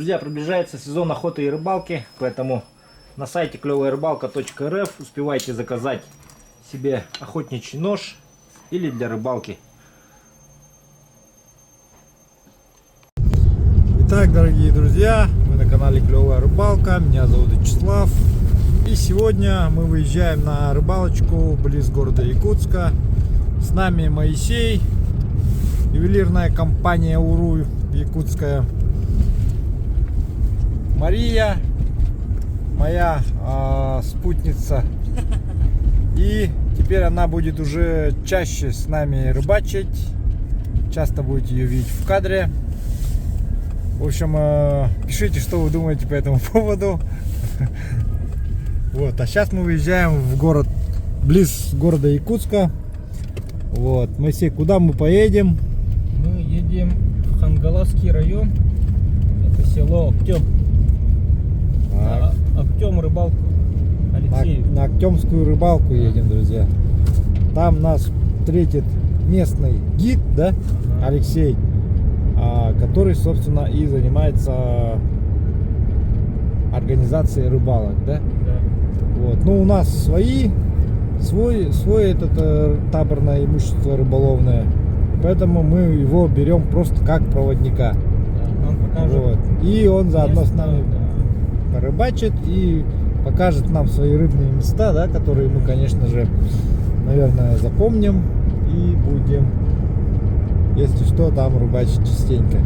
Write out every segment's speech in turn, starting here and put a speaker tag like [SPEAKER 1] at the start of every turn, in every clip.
[SPEAKER 1] Друзья, приближается сезон охоты и рыбалки, поэтому на сайте клевоярыбалка.рф успевайте заказать себе охотничий нож или для рыбалки.
[SPEAKER 2] Итак, дорогие друзья, мы на канале Клевая Рыбалка, меня зовут Вячеслав. И сегодня мы выезжаем на рыбалочку близ города Якутска. С нами Моисей, ювелирная компания УРУ якутская, Мария, моя спутница. И теперь она будет уже чаще с нами рыбачить. Часто будете ее видеть в кадре. В общем, пишите, что вы думаете по этому поводу. Вот, а сейчас мы выезжаем в город, близ города Якутска. Вот, Моисей, куда мы поедем?
[SPEAKER 3] Мы едем в Хангаласский район. Это село Актем. Актем рыбалку. Алексей.
[SPEAKER 2] На Актемскую рыбалку едем, друзья. Там нас встретит местный гид, да, Алексей, который, собственно, и занимается организацией рыбалок, да?
[SPEAKER 3] Да.
[SPEAKER 2] Вот. Ну, у нас свой этот таборное имущество рыболовное, поэтому мы его берем просто как проводника.
[SPEAKER 3] Да, он покажет.
[SPEAKER 2] Вот. И он заодно
[SPEAKER 3] место,
[SPEAKER 2] с нами порыбачит и покажет нам свои рыбные места, да, которые мы, конечно же, наверное, запомним и будем, если что, там рыбачить частенько.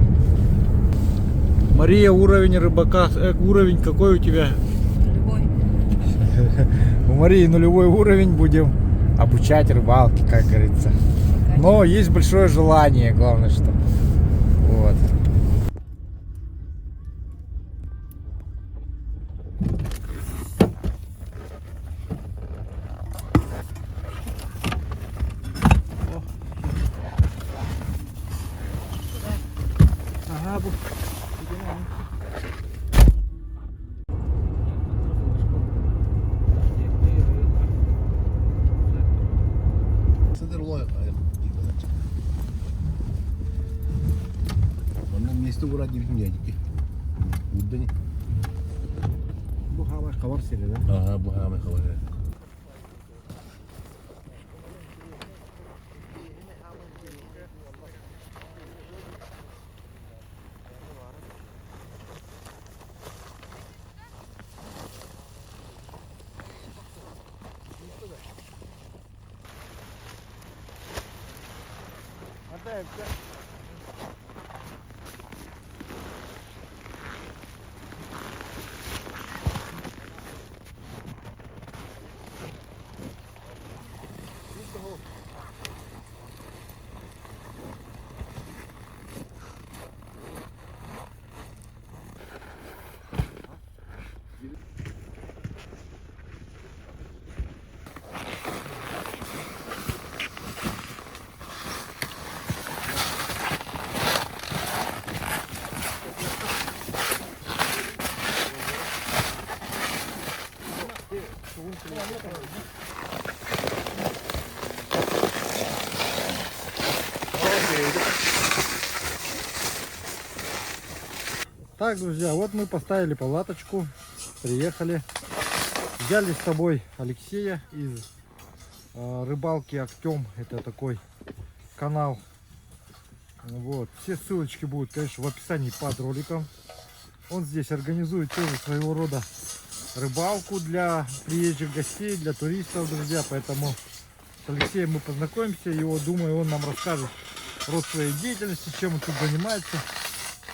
[SPEAKER 2] Мария, уровень рыбака, уровень какой у тебя?
[SPEAKER 4] Нулевой.
[SPEAKER 2] У Марии нулевой уровень, будем обучать рыбалке, как говорится. Но есть большое желание, главное, что. Вот. Так, друзья, вот мы поставили палаточку, приехали, взяли с собой Алексея из рыбалки Актем, это такой канал. Вот, все ссылочки будут, конечно, в описании под роликом. Он здесь организует тоже своего рода рыбалку для приезжих гостей, для туристов, друзья, поэтому с Алексеем мы познакомимся, и думаю, он нам расскажет род своей деятельности, чем он тут занимается.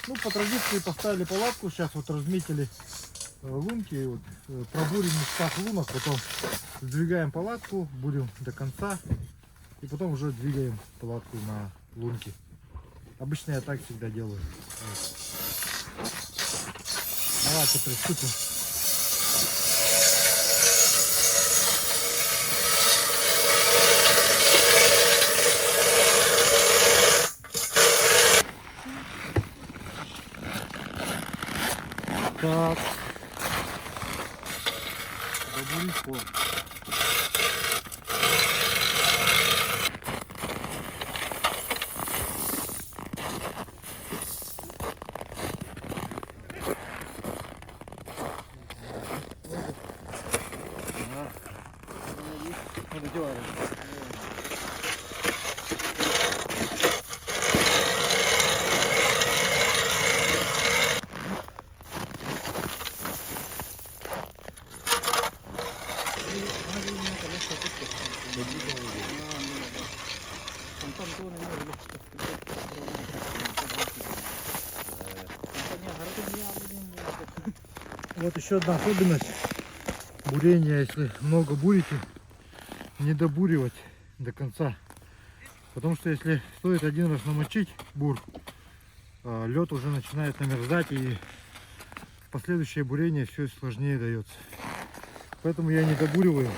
[SPEAKER 2] Ну, по традиции поставили палатку, сейчас вот разметили лунки, вот, пробурим в местах лунок, потом сдвигаем палатку, будем до конца, и потом уже двигаем палатку на лунки. Обычно я так всегда делаю. Вот. Давайте приступим. Так. Добрый. Вот еще одна особенность бурения, если много бурите, не добуривать до конца. Потому что если стоит один раз намочить бур, лед уже начинает намерзать, и последующее бурение все сложнее дается. Поэтому я не добуриваю.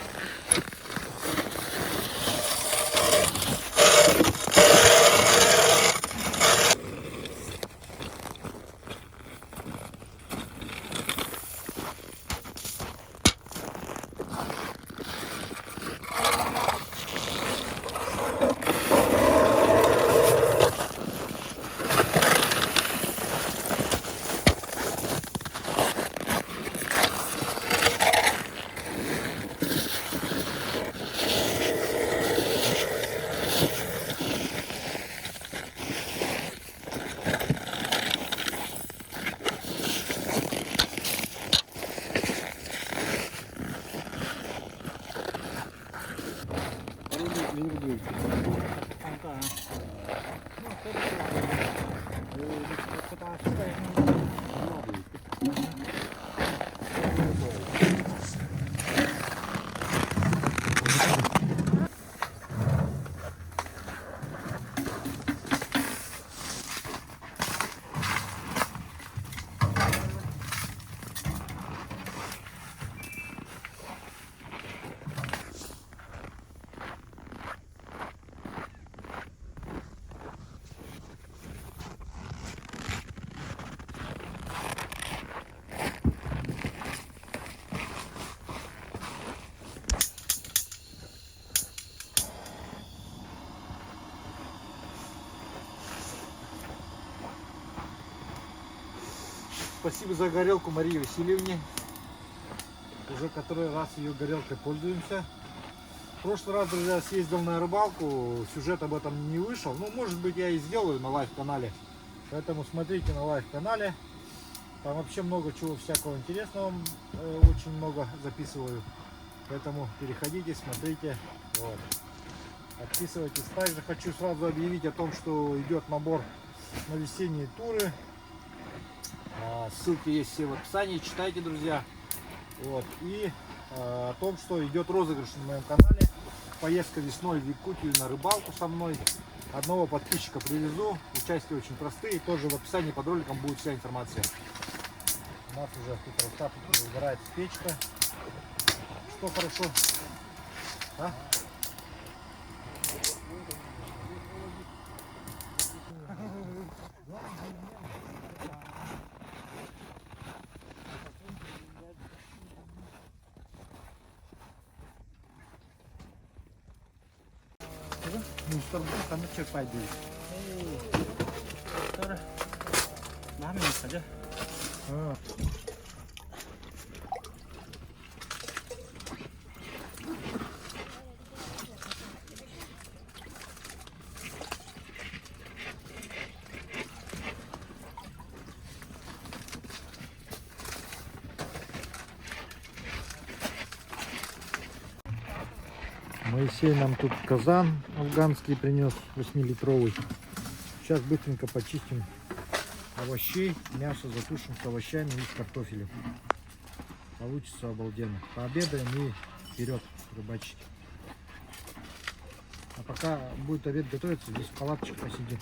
[SPEAKER 2] Спасибо за горелку Марии Васильевне. Уже который раз ее горелкой пользуемся. В прошлый раз, друзья, съездил на рыбалку. Сюжет об этом не вышел. Ну, может быть, я и сделаю на лайв-канале. Поэтому смотрите на лайв-канале. Там вообще много чего всякого интересного. Очень много записываю. Поэтому переходите, смотрите. Вот. Подписывайтесь. Также хочу сразу объявить о том, что идет набор на весенние туры. Ссылки есть все в описании, читайте, друзья. Вот. И о том, что идет розыгрыш на моем канале. Поездка весной в Якутию на рыбалку со мной. Одного подписчика привезу. Участия очень простые. Тоже в описании под роликом будет вся информация. У нас уже тут разгорается печка. Что хорошо? А? Kamu cepat di.
[SPEAKER 3] Lama saja.
[SPEAKER 2] Моисей нам тут казан афганский принес 8-литровый. Сейчас быстренько почистим овощей, мясо затушим с овощами и с картофелем. Получится обалденно. Пообедаем и вперед рыбачить. А пока будет обед готовиться, здесь в палаточке посидим.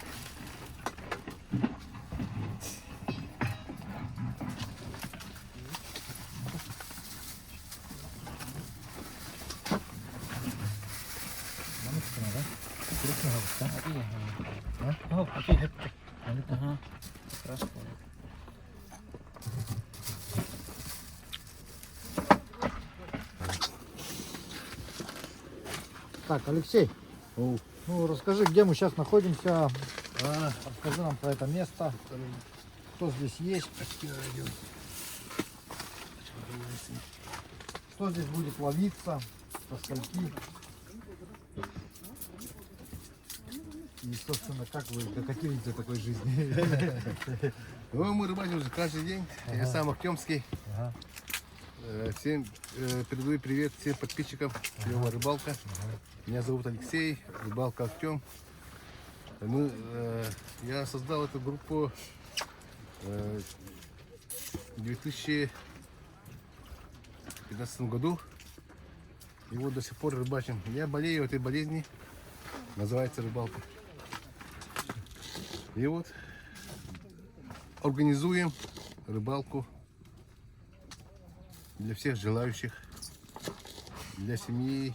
[SPEAKER 2] Так, Алексей, ну расскажи, где мы сейчас находимся, расскажи нам про это место, кто здесь есть, что здесь будет ловиться, со скольки. И, собственно, как вы докатились до такой жизни?
[SPEAKER 4] Ну, мы рыбачим уже каждый день. Я сам Актемский. Всем передаю привет всем подписчикам Клевая рыбалка. Меня зовут Алексей, рыбалка Актем. Я создал эту группу в 2015 году. И вот до сих пор рыбачим. Я болею этой болезни, называется рыбалка. И вот организуем рыбалку для всех желающих, для семьи,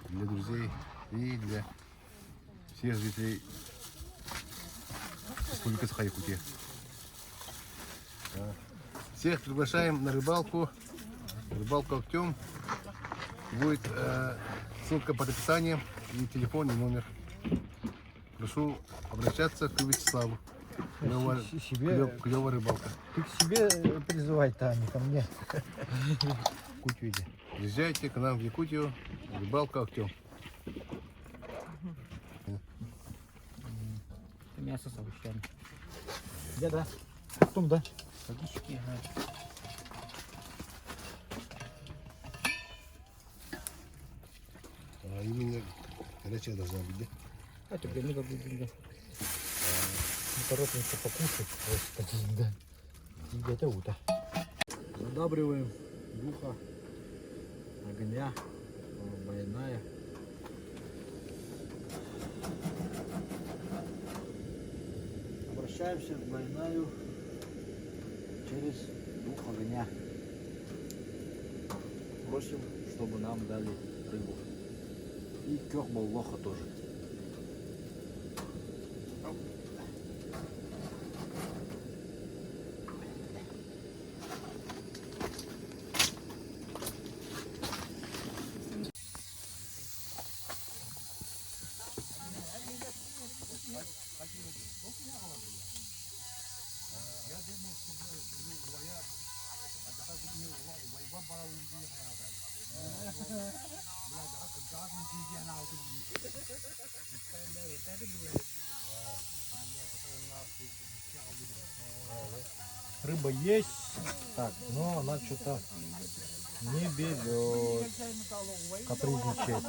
[SPEAKER 4] для друзей и для всех жителей Республики Саха-Якутия. Всех приглашаем на рыбалку. Рыбалку Актем. Будет ссылка под описанием и телефон, и номер. Прошу обращаться к Вячеславу. Клевая рыбалка.
[SPEAKER 2] Ты к себе призывай-то, а не ко мне. Кучу иди.
[SPEAKER 4] Приезжайте к нам в Якутию. Рыбалка Актем.
[SPEAKER 3] Мясо с овощами.
[SPEAKER 2] Я да. Потом да.
[SPEAKER 3] Водички, ага.
[SPEAKER 4] А именно горячая должна быть, да?
[SPEAKER 3] А тебе не будет, да.
[SPEAKER 2] Не торопимся покушать. Господи, да. И это утро. Задабриваем духа, огня, больная. Обращаемся к больнаю через дух огня. Просим, чтобы нам дали рыбу. И кёрбал-лоха тоже. Рыба есть, так, но она что-то не берет, капризничает.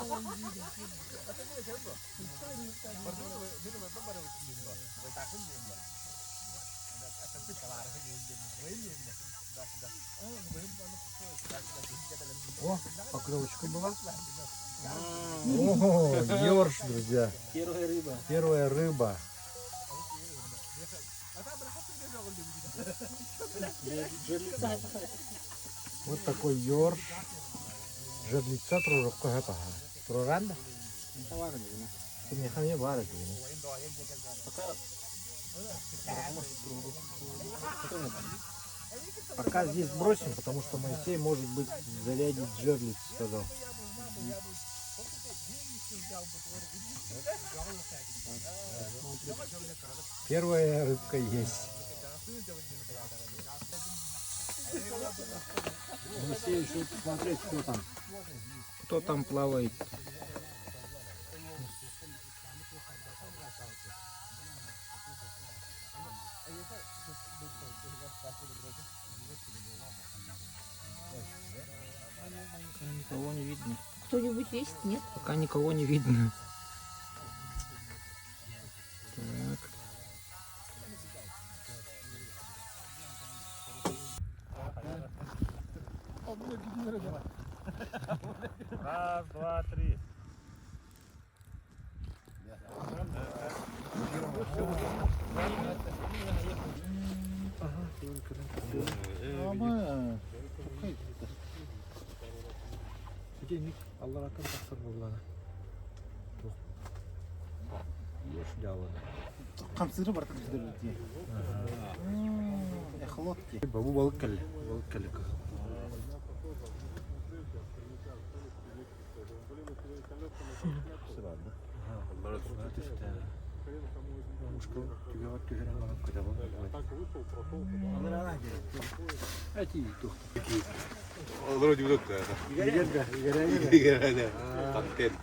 [SPEAKER 2] О, поклевочка была. О, ёрш, друзья.
[SPEAKER 3] Первая рыба.
[SPEAKER 2] Первая рыба. Вот такой ёрш. Жерлица трурокка хапаха. Труранда? Не варит. Пока здесь бросим, потому что Моисей, может быть, зарядить жерлиц, сказал. Первая рыбка есть. Моисей еще посмотреть, кто там.
[SPEAKER 3] Кто там плавает? Никого не видно.
[SPEAKER 5] Кто-нибудь есть? Нет?
[SPEAKER 3] Пока никого не видно. Так.
[SPEAKER 1] Раз, два, три.
[SPEAKER 2] Денег Аллах тақсыр болады. Еш жалы.
[SPEAKER 3] Қамсыры бар біздерде. Эхлотки.
[SPEAKER 2] Бұл балық кәлі. Балық кәлі. Сырады. Мушка тюгеға тюгерен барып көте болады. Әти тұқты.
[SPEAKER 4] Вроде бы доктор.
[SPEAKER 2] Егерді.
[SPEAKER 4] Егерді. Контент.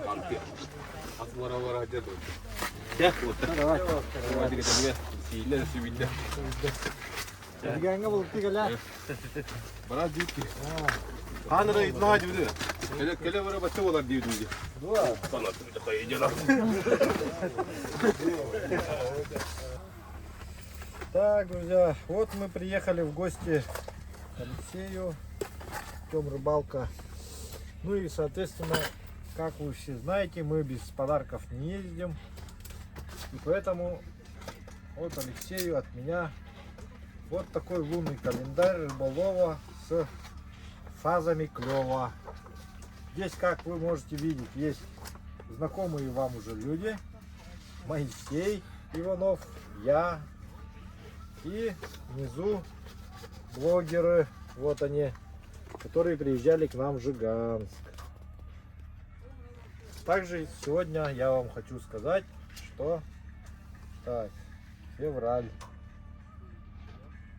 [SPEAKER 4] Контент. Асмара аja tuh. Ya,
[SPEAKER 2] Давай.
[SPEAKER 4] Давайте katanya sila si Winda.
[SPEAKER 2] Егеріңе бұл тегілі.
[SPEAKER 4] Berat dikit. 하늘에 나가지 그래. kelе böyle batı olan bir dünya. Sana da kayıcılar.
[SPEAKER 2] Так, друзья, вот мы приехали в гости к Алексею. Артем Рыбалка. Ну и, соответственно, как вы все знаете, мы без подарков не ездим. И поэтому от Алексею, от меня, вот такой лунный календарь рыболова с фазами клёва. Здесь, как вы можете видеть, есть знакомые вам уже люди. Моисей Иванов, я и внизу блогеры, вот они, которые приезжали к нам в Жиганск. Также сегодня я вам хочу сказать, что так, февраль.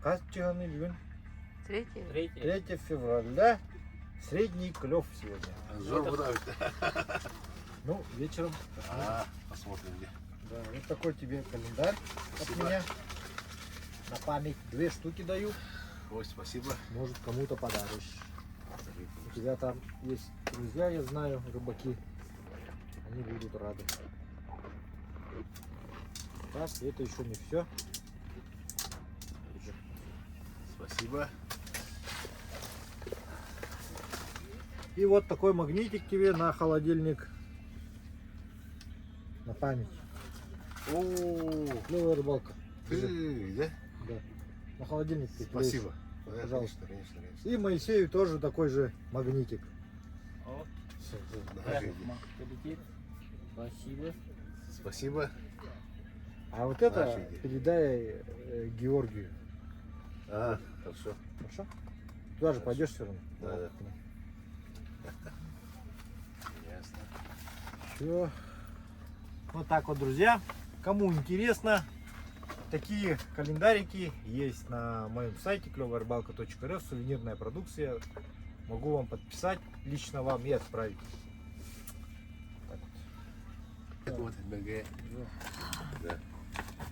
[SPEAKER 2] Кастиганы Львин. 3 февраля. Средний клев сегодня.
[SPEAKER 4] Zor bırak.
[SPEAKER 2] Ну, вечером.
[SPEAKER 4] Посмотрим где.
[SPEAKER 2] Да, вот такой тебе календарь от меня. На память 2 штуки даю.
[SPEAKER 4] Ой, спасибо.
[SPEAKER 2] Может, кому-то подаришь. У тебя там есть друзья, я знаю, рыбаки. Они будут рады. Так, это еще не все.
[SPEAKER 4] Спасибо.
[SPEAKER 2] И вот такой магнитик тебе на холодильник. На память.
[SPEAKER 4] О,
[SPEAKER 2] Клевая рыбалка.
[SPEAKER 4] ты, да?
[SPEAKER 2] Да. На холодильник ты
[SPEAKER 4] Спасибо.
[SPEAKER 2] клеишь.
[SPEAKER 4] Да,
[SPEAKER 2] Пожалуйста.
[SPEAKER 4] конечно, конечно.
[SPEAKER 2] И Моисею тоже такой же магнитик.
[SPEAKER 4] Да, иди.
[SPEAKER 3] Полетит. Спасибо.
[SPEAKER 4] Спасибо.
[SPEAKER 2] А вот это
[SPEAKER 4] Офигеть.
[SPEAKER 2] передай Георгию.
[SPEAKER 4] А, хорошо.
[SPEAKER 2] Хорошо? Туда же пойдешь все равно.
[SPEAKER 4] Да, да. Ясно.
[SPEAKER 2] Все. Вот так вот, друзья. Кому интересно, такие календарики есть на моем сайте клёвая-рыбалка.рф. Сувенирная продукция. Могу вам подписать, лично вам и отправить. Так вот.
[SPEAKER 4] Это вот БГ. Да.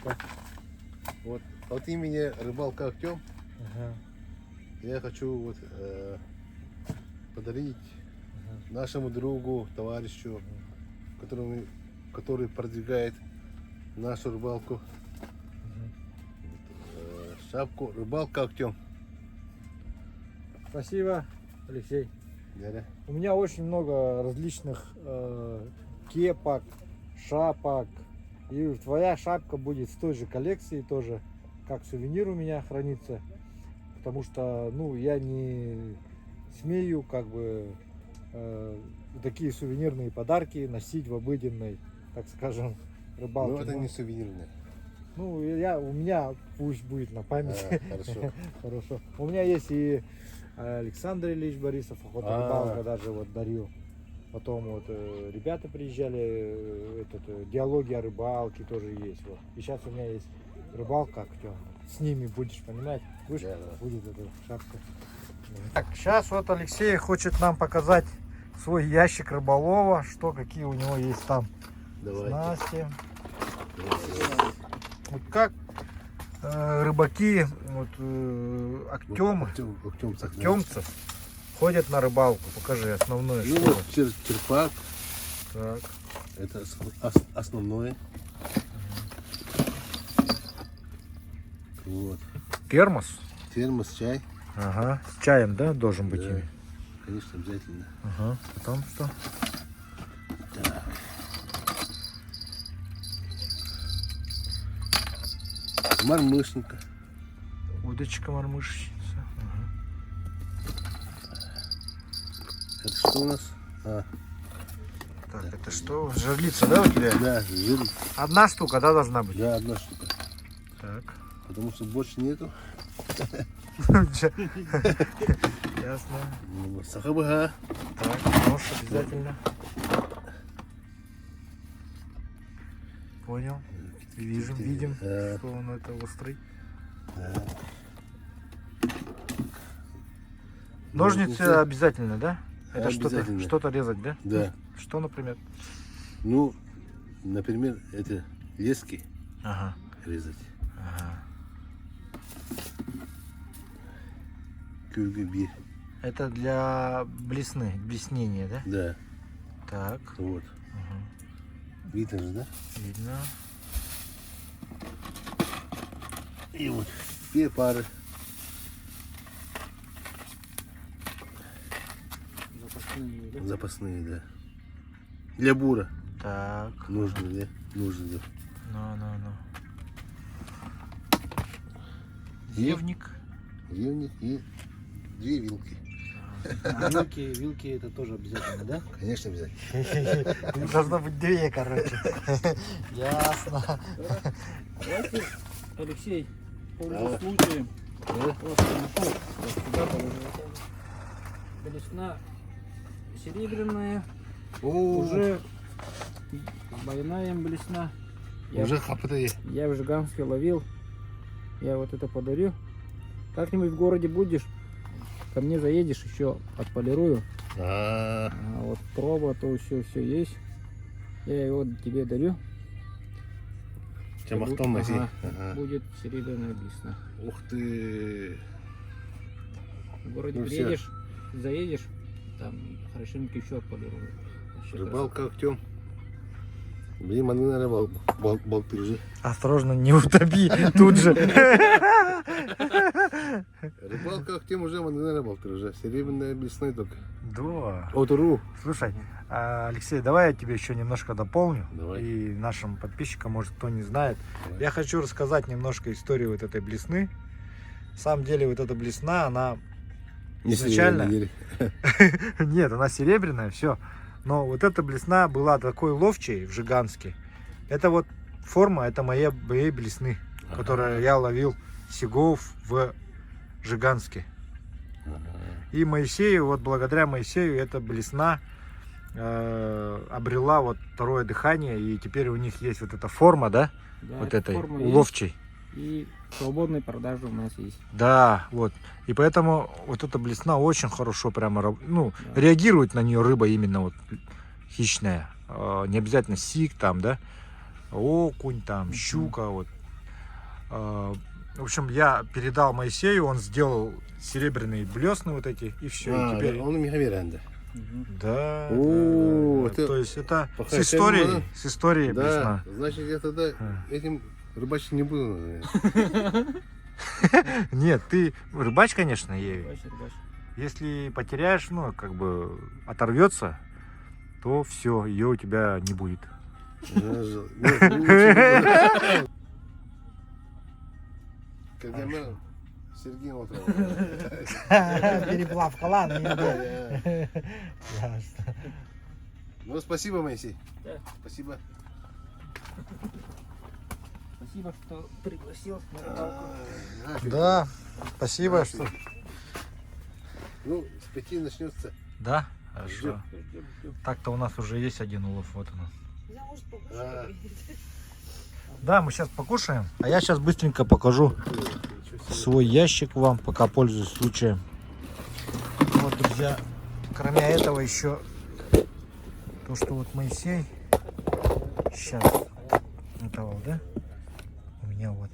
[SPEAKER 2] Так.
[SPEAKER 4] Вот от имени Рыбалка Артем
[SPEAKER 2] Ага.
[SPEAKER 4] я хочу вот подарить нашему другу, товарищу, который продвигает нашу рыбалку, шапку Рыбалка Артем.
[SPEAKER 2] Спасибо, Алексей.
[SPEAKER 4] Да.
[SPEAKER 2] У меня очень много различных кепок, шапок. И твоя шапка будет с той же коллекции тоже, как сувенир у меня хранится. Потому что, ну, я не смею, как бы, такие сувенирные подарки носить в обыденной, так скажем, рыбалке.
[SPEAKER 4] Ну это не сувенирное.
[SPEAKER 2] Ну, у меня пусть будет на память.
[SPEAKER 4] Хорошо.
[SPEAKER 2] Хорошо. У меня есть и Александр Ильич Борисов, охота рыбалка даже вот дарил. Потом вот ребята приезжали, диалоги о рыбалке тоже есть. Вот. И сейчас у меня есть рыбалка, Актём. С ними будешь, понимать? Будешь,
[SPEAKER 4] Да, да.
[SPEAKER 2] будет эта шапка. Так, сейчас вот Алексей хочет нам показать свой ящик рыболова, что какие у него есть там
[SPEAKER 4] Давай.
[SPEAKER 2] снасти. Вот как рыбаки, вот актемцев ходят на рыбалку. Покажи основное.
[SPEAKER 4] Ну
[SPEAKER 2] что
[SPEAKER 4] вот черпак,
[SPEAKER 2] так.
[SPEAKER 4] это основное. Вот.
[SPEAKER 2] Термос.
[SPEAKER 4] Термос, чай.
[SPEAKER 2] Ага. С чаем, да, должен быть?
[SPEAKER 4] Да, конечно, обязательно.
[SPEAKER 2] Ага. Потом что?
[SPEAKER 4] Так. Мормышника.
[SPEAKER 2] Удочка мормышечница. Ага.
[SPEAKER 4] Это что у нас?
[SPEAKER 2] Так, это что? Жерлица, да, у тебя?
[SPEAKER 4] Да, жир.
[SPEAKER 2] Одна штука, да, должна быть?
[SPEAKER 4] Да, одна штука.
[SPEAKER 2] Так.
[SPEAKER 4] Потому что больше нету.
[SPEAKER 2] Ясно.
[SPEAKER 4] Сахабыга.
[SPEAKER 2] Так, нож обязательно. Понял. Видим,
[SPEAKER 4] Да.
[SPEAKER 2] что он это острый.
[SPEAKER 4] Да.
[SPEAKER 2] Ножницы обязательно, да? Это
[SPEAKER 4] Обязательно.
[SPEAKER 2] что-то резать, да?
[SPEAKER 4] Да.
[SPEAKER 2] Что, например?
[SPEAKER 4] Ну, например, это лески
[SPEAKER 2] Ага.
[SPEAKER 4] резать.
[SPEAKER 2] Ага.
[SPEAKER 4] Кюльгы бир.
[SPEAKER 2] Это для блеснения, да?
[SPEAKER 4] Да.
[SPEAKER 2] Так,
[SPEAKER 4] Вот. Видно же, да?
[SPEAKER 2] видно.
[SPEAKER 4] И вот 2 пары.
[SPEAKER 3] Запасные, да?
[SPEAKER 4] Запасные, да. Для бура.
[SPEAKER 2] Так.
[SPEAKER 4] Нужно, да? Нужно, да.
[SPEAKER 2] Ну.
[SPEAKER 4] И
[SPEAKER 2] Девник.
[SPEAKER 4] Евник и 2 вилки.
[SPEAKER 3] Вилки это тоже обязательно, да?
[SPEAKER 4] Конечно, обязательно.
[SPEAKER 2] Должно быть 2, короче. Ясно.
[SPEAKER 3] Давайте, Алексей, пользуясь случаем, просто нашел, вот сюда положил. Блесна серебряная, уже двойная блесна.
[SPEAKER 4] Уже хапты.
[SPEAKER 3] Я в Жиганске ловил, я вот это подарю. Как-нибудь в городе будешь, ко мне заедешь, еще отполирую. А вот проба, то все есть. Я его тебе дарю.
[SPEAKER 4] Чамахтом носи.
[SPEAKER 3] Ага. Будет серебряная блесна.
[SPEAKER 4] Ух ты.
[SPEAKER 3] В городе
[SPEAKER 4] Ну,
[SPEAKER 3] приедешь, заедешь, там хорошенько еще отполирую. Вообще
[SPEAKER 4] Рыбалка Актем. Блин, мы на болты уже.
[SPEAKER 2] Осторожно, не утопи тут же.
[SPEAKER 4] Рыбалка Актем уже, мы на болты уже. Серебряная блесна только.
[SPEAKER 2] Да.
[SPEAKER 4] Отру.
[SPEAKER 2] Слушай, Алексей, давай я тебе еще немножко дополню.
[SPEAKER 4] Давай.
[SPEAKER 2] И нашим подписчикам, может, кто не знает.
[SPEAKER 4] Давай.
[SPEAKER 2] Я хочу рассказать немножко историю вот этой блесны. На самом деле, вот эта блесна, она изначально... Нет, она серебряная, все. Но вот эта блесна была такой ловчей в Жиганске. Это вот форма, это моей блесны, которую я ловил сигов в Жиганске. И Моисею, вот благодаря Моисею, эта блесна обрела вот второе дыхание. И теперь у них есть вот эта форма, да?
[SPEAKER 3] Да,
[SPEAKER 2] Вот
[SPEAKER 3] эта
[SPEAKER 2] этой
[SPEAKER 3] форма есть.
[SPEAKER 2] ловчей.
[SPEAKER 3] И свободной продажи у нас есть.
[SPEAKER 2] Да, вот. И поэтому вот эта блесна очень хорошо прямо, ну,
[SPEAKER 3] Да.
[SPEAKER 2] реагирует на нее рыба именно вот хищная. Не обязательно сик там, да, окунь там, щука вот. В общем, я передал Моисею, он сделал серебряные блесны вот эти, и все. И теперь...
[SPEAKER 4] Он у меня веранда.
[SPEAKER 2] Да,
[SPEAKER 4] О,
[SPEAKER 2] да.
[SPEAKER 4] это
[SPEAKER 2] То есть это
[SPEAKER 4] плохая
[SPEAKER 2] с историей,
[SPEAKER 4] тема,
[SPEAKER 2] с историей
[SPEAKER 4] Да,
[SPEAKER 2] блесна.
[SPEAKER 4] значит я тогда этим рыбачить не буду.
[SPEAKER 2] Нет, ты рыбач, конечно, ею.
[SPEAKER 3] Рыбач.
[SPEAKER 2] Если потеряешь, ну, как бы оторвется, то все, ее у тебя не будет.
[SPEAKER 4] Когда мы Сергей утром.
[SPEAKER 2] Переплавка, ладно,
[SPEAKER 4] Ну, спасибо, Моисей.
[SPEAKER 3] Да.
[SPEAKER 4] Спасибо.
[SPEAKER 3] Спасибо, что пригласил на рыбалку.
[SPEAKER 2] Да, спасибо, что...
[SPEAKER 4] Ну, с 5 начнется.
[SPEAKER 2] Да, хорошо.
[SPEAKER 4] Ждем.
[SPEAKER 2] Так-то у нас уже есть один улов, вот он.
[SPEAKER 4] А,
[SPEAKER 2] Да, мы сейчас покушаем, а я сейчас быстренько покажу свой ящик вам, пока пользуюсь случаем. Вот, друзья, кроме этого еще то, что вот Моисей сейчас давал, да? У меня вот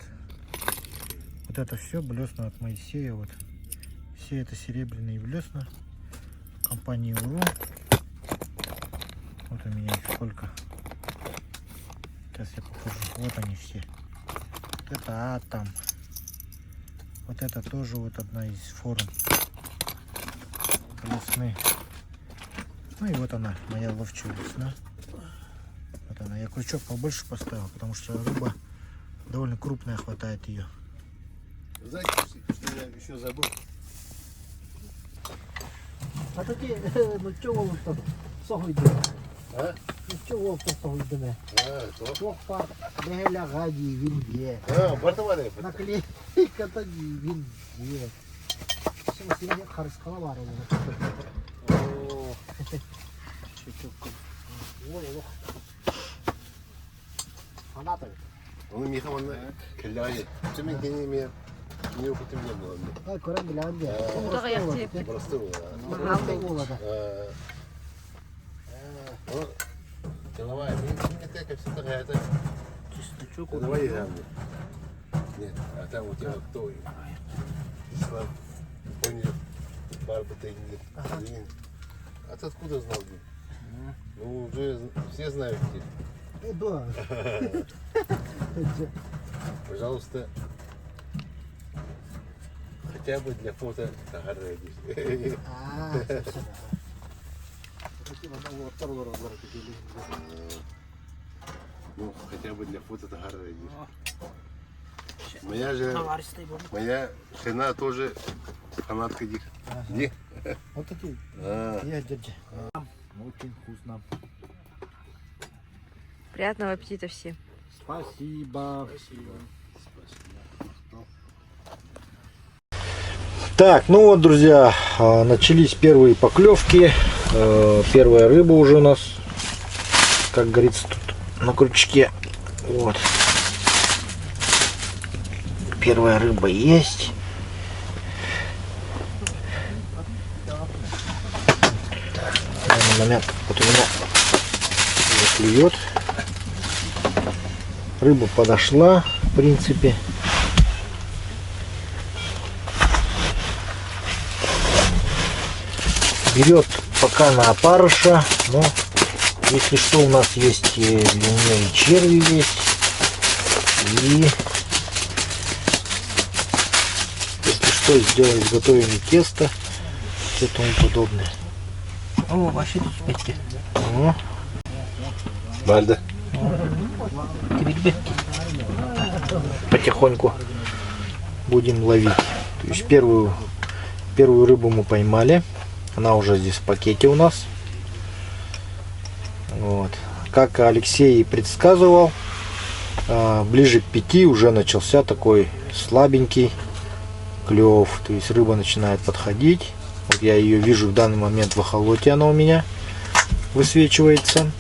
[SPEAKER 2] это все блесна от Моисея, вот все это серебряные блесна компании УРУ. Вот у меня их сколько. Сейчас я покажу. Вот они все. Вот это Атом. Вот это тоже вот одна из форм блесны. Ну и вот она, моя ловчая блесна. Вот она. Я крючок побольше поставил, потому что рыба довольно крупная, хватает ее.
[SPEAKER 4] знаете, что я еще забыл?
[SPEAKER 2] А тоді, ну чого ви тут сого
[SPEAKER 4] А?
[SPEAKER 2] Ну чого ви сого йдемо?
[SPEAKER 4] А, то.
[SPEAKER 2] Копа, не лягаді, він є.
[SPEAKER 4] А, бортовали.
[SPEAKER 2] Наклейка тоді, він є. Що, я харськала варила. О, фанатові.
[SPEAKER 4] Он Миха кляє. Це мені не опитом не було.
[SPEAKER 2] Ай, корем глянде.
[SPEAKER 4] Простило.
[SPEAKER 2] Молода.
[SPEAKER 4] Давай, мені таке все таке.
[SPEAKER 3] Чесночок.
[SPEAKER 4] Давай играем. Нет, а там у тебя кто? Понял. Барда Тегни. А ты откуда знал, Дим? Ну, уже все знают где.
[SPEAKER 2] Да.
[SPEAKER 4] Пожалуйста, хотя бы для фото Тагарреди. Ну, хотя бы для фото Тагарреди. Моя жена тоже фанатка Дик. Ди?
[SPEAKER 2] Вот такие.
[SPEAKER 4] А.
[SPEAKER 2] Я дядя.
[SPEAKER 1] Очень вкусно.
[SPEAKER 5] Приятного аппетита всем.
[SPEAKER 1] Спасибо.
[SPEAKER 2] Так, ну вот, друзья, начались первые поклевки. Первая рыба уже у нас, как говорится, тут на крючке. Вот. Первая рыба есть. В данный момент вот у меня уже клюет. Рыба подошла, в принципе. Берет пока на опарыша, но если что, у нас есть длиннее черви есть. И если что, изготовим тесто и тому подобное.
[SPEAKER 3] О, вообще тут спятки.
[SPEAKER 2] О,
[SPEAKER 4] Бальда.
[SPEAKER 2] потихоньку будем ловить. То есть первую рыбу мы поймали. Она уже здесь в пакете у нас. Вот. Как Алексей и предсказывал, ближе к 5 уже начался такой слабенький клев. То есть рыба начинает подходить. Вот я ее вижу в данный момент в охолоте, она у меня высвечивается.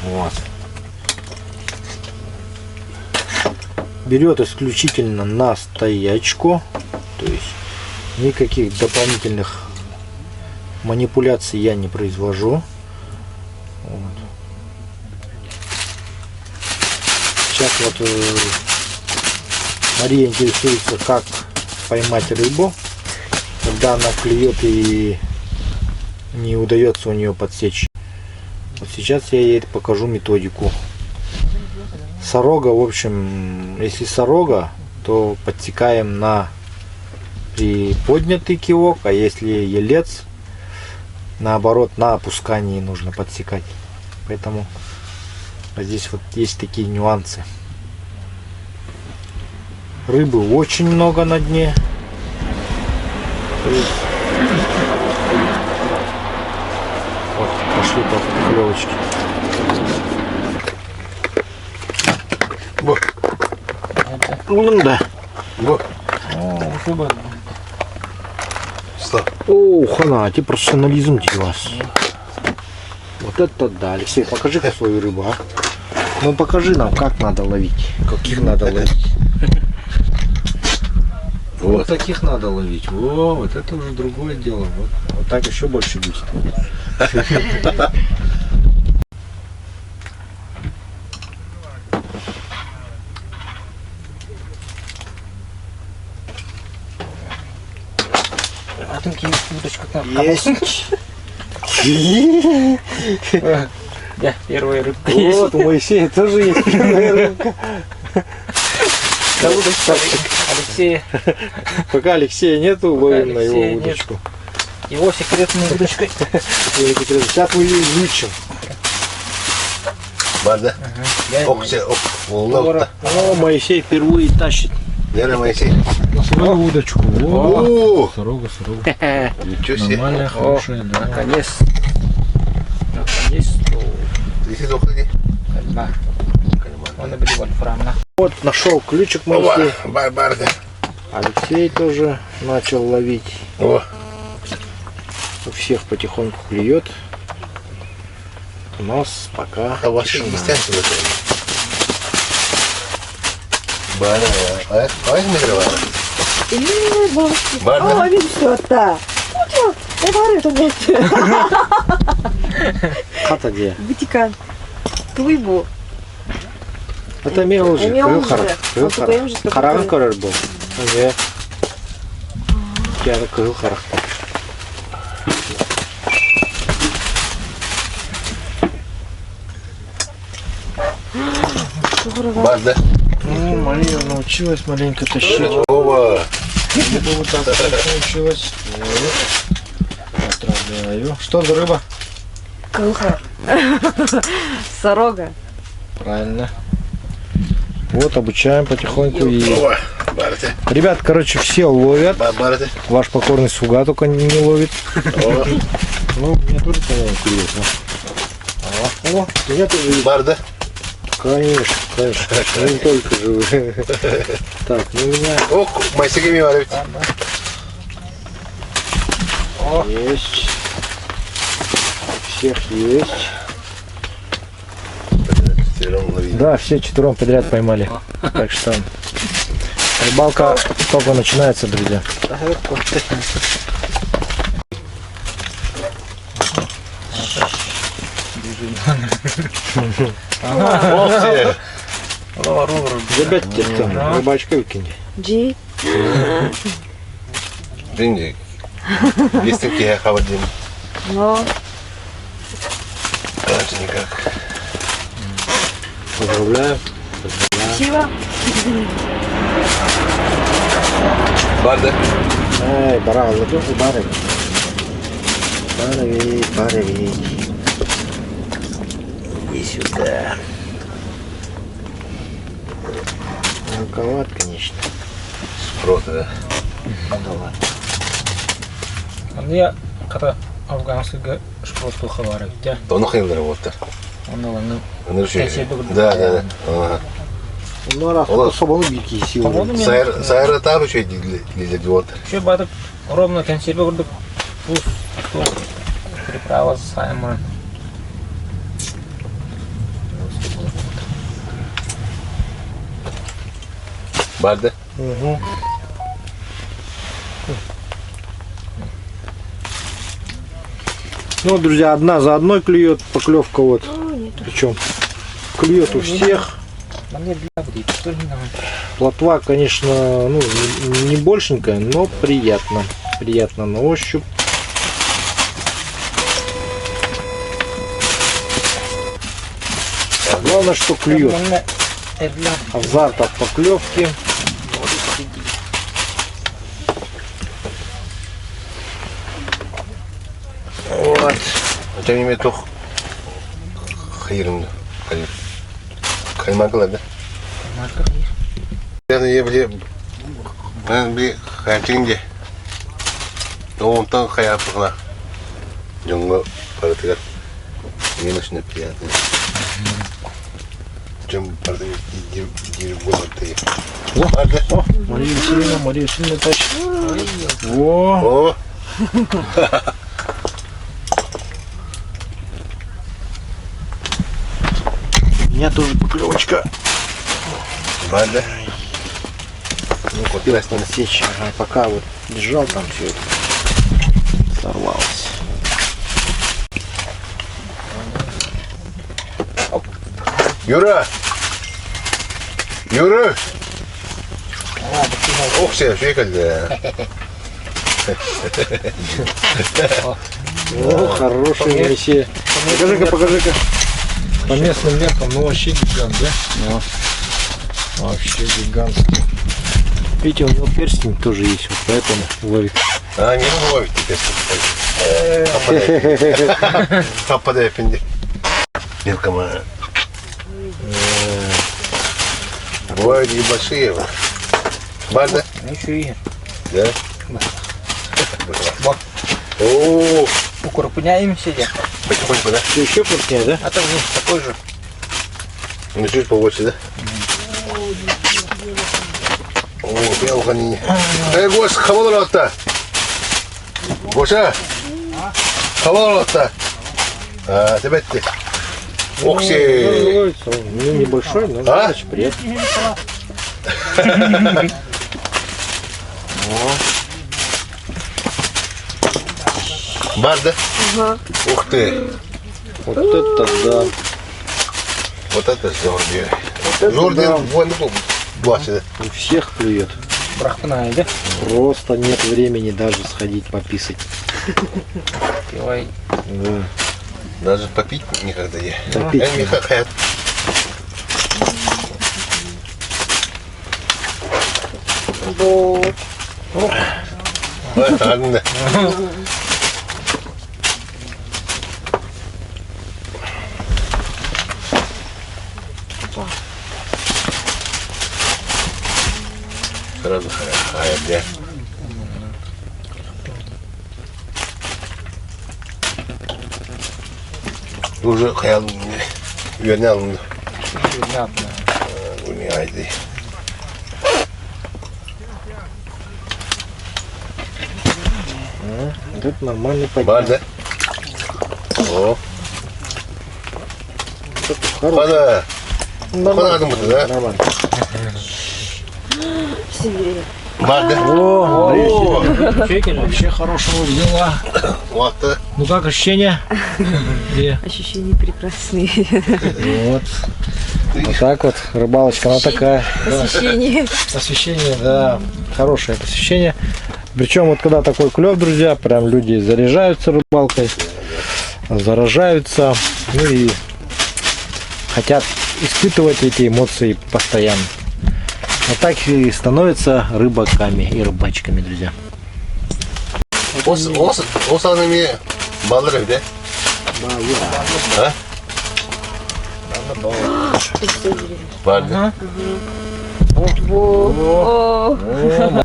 [SPEAKER 2] Вот. Берет исключительно на стоячку. То есть никаких дополнительных манипуляций я не произвожу. Вот. Сейчас вот Мария интересуется, как поймать рыбу, когда она клюет и не удается у нее подсечь. Вот сейчас я ей покажу методику. Сорога, в общем, если сорога, то подсекаем на приподнятый кивок, а если елец, наоборот, на опускании нужно подсекать. Поэтому здесь вот есть такие нюансы. Рыбы очень много на дне. Вот, пошли поклевочки. Ну да. О, хана, те профессионализм у вас. Вот это да. Алексей, покажи-ка свою рыбу, а. Ну покажи нам, как надо ловить. Каких надо ловить. Вот таких надо ловить. Во, вот это уже другое дело. Вот так еще больше будет.
[SPEAKER 3] А там удочка там.
[SPEAKER 2] Есть.
[SPEAKER 3] Да, первая рыбка.
[SPEAKER 2] Вот, у Моисея тоже есть первая рыбка.
[SPEAKER 3] Да, удочка Алексея.
[SPEAKER 2] Пока Алексея нету, ловим на его
[SPEAKER 3] Алексея
[SPEAKER 2] удочку.
[SPEAKER 3] Его секретной удочкой.
[SPEAKER 2] Сейчас мы ее изучим.
[SPEAKER 4] Бальда. Ох, все, ох, волна.
[SPEAKER 2] О, Моисей впервые тащит
[SPEAKER 4] Наверное, Моисей.
[SPEAKER 1] На свою удочку.
[SPEAKER 4] О,
[SPEAKER 1] Сорога.
[SPEAKER 4] ничего себе.
[SPEAKER 1] Нормальная, хорошая, да.
[SPEAKER 3] Наконец. Наконец.
[SPEAKER 4] Если заходи.
[SPEAKER 3] Да. Он и был вольфрам.
[SPEAKER 2] Вот, нашел ключик Моисей.
[SPEAKER 4] Барда.
[SPEAKER 2] Алексей тоже начал ловить.
[SPEAKER 4] О,
[SPEAKER 2] У всех потихоньку клюет. У нас пока
[SPEAKER 4] а ваши
[SPEAKER 2] тишина.
[SPEAKER 4] гостянцы в этом. Барда. А это нагреваем. Барда.
[SPEAKER 5] あ、見る人あった。もちろん、バレると思って。
[SPEAKER 2] Хата где?
[SPEAKER 5] Бутика. Туйбу.
[SPEAKER 2] Это мелочи.
[SPEAKER 5] Мелочи. Он такой мелочи,
[SPEAKER 2] Хараган
[SPEAKER 5] такой.
[SPEAKER 2] көрер был. Ага.
[SPEAKER 1] тебя кызыл хорошо.
[SPEAKER 4] Бар, да?
[SPEAKER 1] Ну, Мария научилась маленько тащить.
[SPEAKER 4] Ова.
[SPEAKER 1] Вот так научилась. Вот. Поздравляю. Что за рыба?
[SPEAKER 5] Куха. Сорога.
[SPEAKER 1] Правильно. Вот, обучаем потихоньку. И...
[SPEAKER 4] Ова. Барте.
[SPEAKER 1] Ребят, короче, все ловят.
[SPEAKER 4] Барте.
[SPEAKER 1] Ваш покорный слуга только не ловит.
[SPEAKER 4] Ова.
[SPEAKER 1] Ну, мне тоже, по-моему, клюет. О, меня тоже есть.
[SPEAKER 4] Бар, да?
[SPEAKER 1] Конечно, конечно. Не только живые. Так, ну у меня
[SPEAKER 4] О, майсигами варит.
[SPEAKER 1] есть. У всех есть. Да, все четвером подряд поймали. Так что рыбалка только начинается, друзья. Забейте там, рыбачка выкинь.
[SPEAKER 5] Джи.
[SPEAKER 4] Бинди. Листинки я хавадим.
[SPEAKER 5] Но.
[SPEAKER 4] Раньше никак.
[SPEAKER 1] Поздравляю.
[SPEAKER 5] Спасибо.
[SPEAKER 4] Бар, да?
[SPEAKER 1] Эй, баран, ну тоже баран. Баран. И сюда. Мелковат, конечно.
[SPEAKER 4] Просто, да?
[SPEAKER 3] Я ката афганского шпросту хаварик, да?
[SPEAKER 4] То ну хрен работа.
[SPEAKER 3] Он лангы.
[SPEAKER 4] Да. Ага.
[SPEAKER 1] Ну, раз
[SPEAKER 4] Олар.
[SPEAKER 1] особо бики силы.
[SPEAKER 4] Сайра тару şey лезет вот.
[SPEAKER 3] Еще бадок ровно консервы вроде пус, приправа саймон.
[SPEAKER 4] Бар, да?
[SPEAKER 1] Угу. Ну, друзья, одна за одной клюет поклевка вот. Причем клюет у всех. Плотва, конечно, ну, не большенькая, но приятно. Приятно на ощупь. Главное, что клюет. Азарт от поклевки. Вот.
[SPEAKER 4] Тем не менее, то хирм. Каймакла, да? Я хотинге. Но он там хаяпна. Джунго партия. Не нужно приятно. Чем партия дирболты.
[SPEAKER 1] О, Мария сильно тащит. Во.
[SPEAKER 4] О.
[SPEAKER 1] У меня тоже поклевочка.
[SPEAKER 4] Бада.
[SPEAKER 1] Ну, успел насечь. Ага, пока вот держал там все это. Сорвалось.
[SPEAKER 4] Юра! Юра! Ох, все, фекаль.
[SPEAKER 1] О, хороший Моисей. Покажи-ка. По местным меркам, ну вообще гигант, да? Ну. Вообще гигантский. Видите, у него перстень тоже есть, вот поэтому ловит.
[SPEAKER 4] А, не ловит теперь. Попадай, пенди. Мелкома. Бывают и большие. Бада?
[SPEAKER 3] Еще и.
[SPEAKER 4] Да? О,
[SPEAKER 3] Укрупняем сидя.
[SPEAKER 4] потихоньку, да?
[SPEAKER 1] Еще крупнее, да?
[SPEAKER 3] А там вниз такой же.
[SPEAKER 4] Ну, чуть побольше, да? О, я ухани. Эй, гость, хавал лотта. Гоша. Хавал лотта. А, тебя ты. Ох, се.
[SPEAKER 1] Ну, небольшой, но
[SPEAKER 4] А?
[SPEAKER 1] значит приятно.
[SPEAKER 4] Бада?
[SPEAKER 5] Ага.
[SPEAKER 4] Ух ты.
[SPEAKER 1] Вот это да.
[SPEAKER 4] Вот это Жорди.
[SPEAKER 1] это
[SPEAKER 4] Жорди,
[SPEAKER 1] да.
[SPEAKER 4] вон, ну, 20, да?
[SPEAKER 1] У всех клюет.
[SPEAKER 3] Брахмана, да?
[SPEAKER 1] Просто нет времени даже сходить пописать.
[SPEAKER 3] Пивай.
[SPEAKER 1] Да.
[SPEAKER 4] Даже попить никогда не.
[SPEAKER 1] Попить.
[SPEAKER 4] Хаят.
[SPEAKER 5] Вот.
[SPEAKER 4] Ладно. Сразу хаят, да. Уже хаял вернял
[SPEAKER 3] Понятно.
[SPEAKER 4] униайды.
[SPEAKER 1] Вот это нормальный подъем.
[SPEAKER 4] Бада. О,
[SPEAKER 1] Хороший.
[SPEAKER 4] хана. Хана думаю, да?
[SPEAKER 1] Нормально.
[SPEAKER 5] Сибирь.
[SPEAKER 4] Бада.
[SPEAKER 1] О,
[SPEAKER 4] О,
[SPEAKER 1] Фекель вообще хорошего взяла.
[SPEAKER 4] вот.
[SPEAKER 1] Ну как ощущения? Где?
[SPEAKER 5] Ощущения прекрасные.
[SPEAKER 1] Вот. Вот так вот рыбалочка, она такая.
[SPEAKER 5] Посещение.
[SPEAKER 1] Освещение, да, хорошее посещение. Причем вот когда такой клев, друзья, прям люди заряжаются рыбалкой, заражаются, ну и хотят испытывать эти эмоции постоянно. Вот так и становятся рыбаками и рыбачками, друзья.
[SPEAKER 4] O sanemi balık evde. Ha? Vardı.
[SPEAKER 5] О,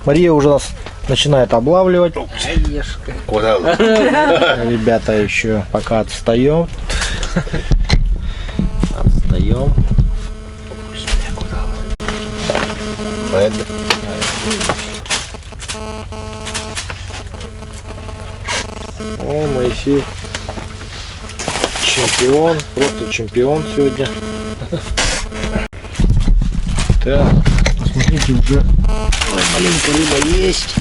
[SPEAKER 1] Мария уже нас начинает облавливать.
[SPEAKER 3] Орешка.
[SPEAKER 4] Kodal.
[SPEAKER 1] Ребята еще пока отстаем. Отстаем.
[SPEAKER 4] Vardı.
[SPEAKER 1] О, Моисей. Чемпион, просто чемпион сегодня. Так, смотрите, уже ой, маленькая рыба есть.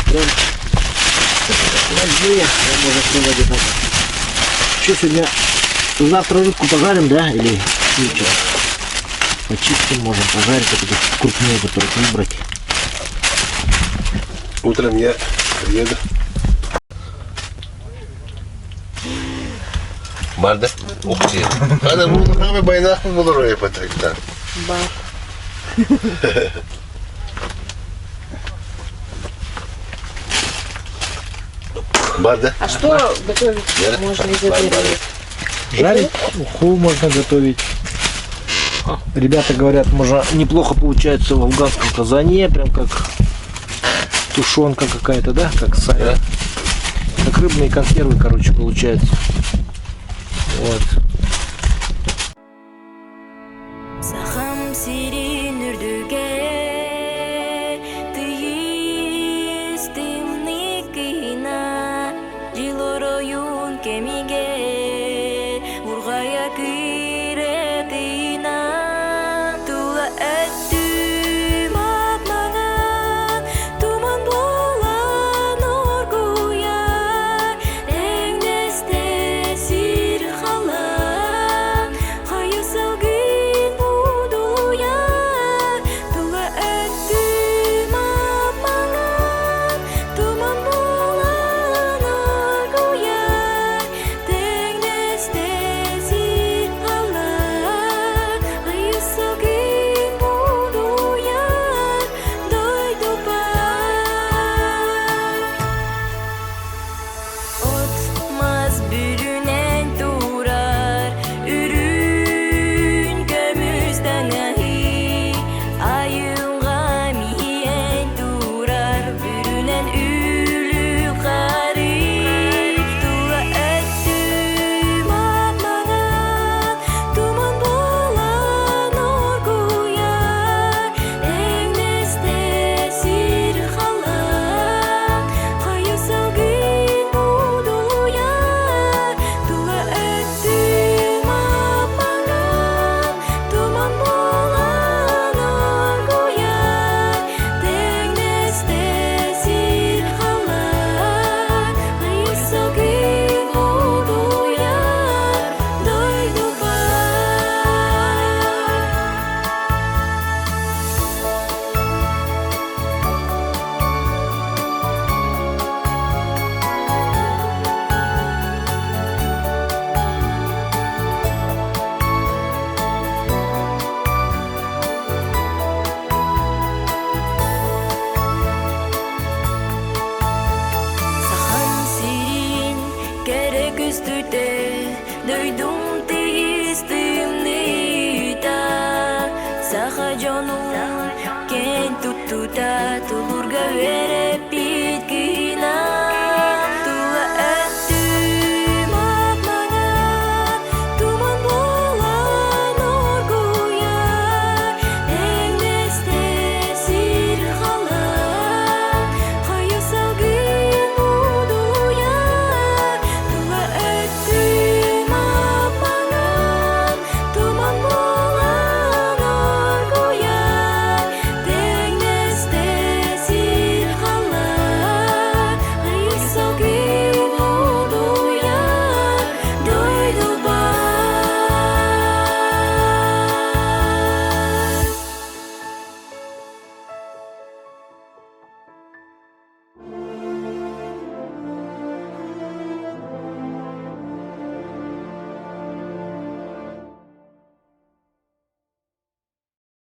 [SPEAKER 1] Прям на дне, прям можно сказать, вот так. Что сегодня? Завтра рыбку пожарим, да? Или ничего? Почистим, можем пожарить, а таких крупнее, которых выбрать.
[SPEAKER 4] Утром я приеду. Vardı. Okçu. Hani bunu kami baynak mı bulur oraya pataktan?
[SPEAKER 5] бар.
[SPEAKER 4] Vardı.
[SPEAKER 5] А что готовить можно из этой рыбы?
[SPEAKER 1] Жарить уху можно готовить. Ребята говорят, можно неплохо получается в афганском казане, прям как тушенка какая-то, да, как сайра. Как рыбные консервы, короче, получается. Вот.
[SPEAKER 6] Сахам сирин үрдүге тыйыстым никина жил ороюн кемиге ургая